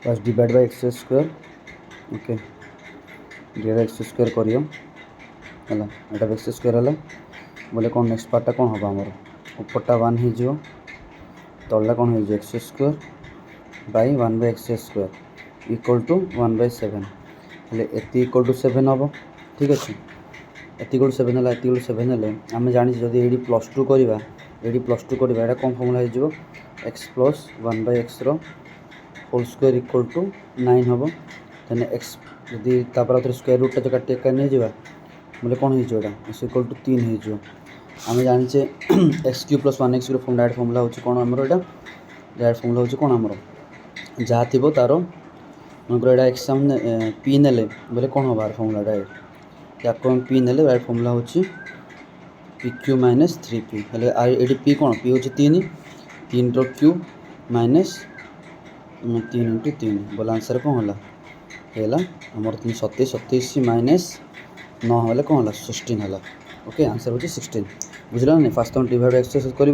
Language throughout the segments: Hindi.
First divide by x square okay divide by x square करियो है एटा एक्स स्क्वायर है बोले कौन नेक्स्ट पार्टा कौन हम आमर उपरटा 1 हो तलटा कौन हो x square by 1 by x square equal to 1 by 7 हेले एति इक्वल टू 7 हम ठीक अच्छे एति इक्वल टू 7 है एति इक्वल टू 7 है आम जानी जदि ये +2 करवा ये +2 करवा यहाँ कौन फर्मूला हो x plus 1 by x whole square equal to 9 हम देन एक्स जदि तापर स्क्वायर रूट जो काटी एका नहीं जावा बोले कौन हो एक्स इक्वल टू 3 हो आम जाने x q plus 1 x direct formula हो कौन आमर यहाँ डायरेक्ट फर्मूला हो कौन आमर जहाँ थी तार मनकर यहाँ एक्स आम पी ने बोले कौन हम बाहर फर्मूला डायरेक्ट या पी ने डायरेक्ट फर्मूला हो पी क्यू माइनस 3p ये पी कौन पी हूँ 3 रो क्यू माइनस 3 इंटू 3 बोला आंसर कौन है आमर 27 माइनस 9 हेल्ले कौन है 16 है ओके आंसर हो 16 बुझल ना फास्ट तुम डिवाइड एक्सरसाइज कर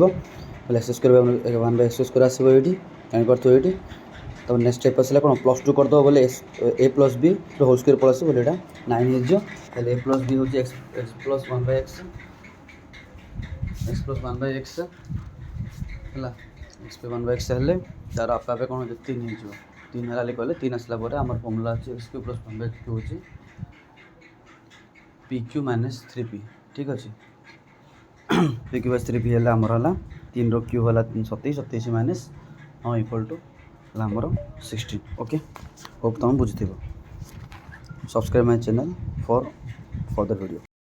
x square 1 by x square आसो ये जापर ये तब नेक्स्ट स्टेप आसला कौन +2 करदे बोले A plus B whole square plus बोले यहाँ 9 हो ए प्लस बी हूँ X plus 1 by X plus 1 by X है एक्स पे 1 बाय एक्स हेल्ले तार आपे आपे कौन हो 3 हो 3 है कहले 3 आसला आमर फर्मूला अच्छे x q plus 1 by q हो पी क्यू माइनस 3p ठीक अच्छे पी क्यू माइनस 3p है आमर है 3 रो क्यू है 27 माइनस हाँ इक्वल टू आमर 16 ओके होप तुम बुझी subscribe my channel for further video.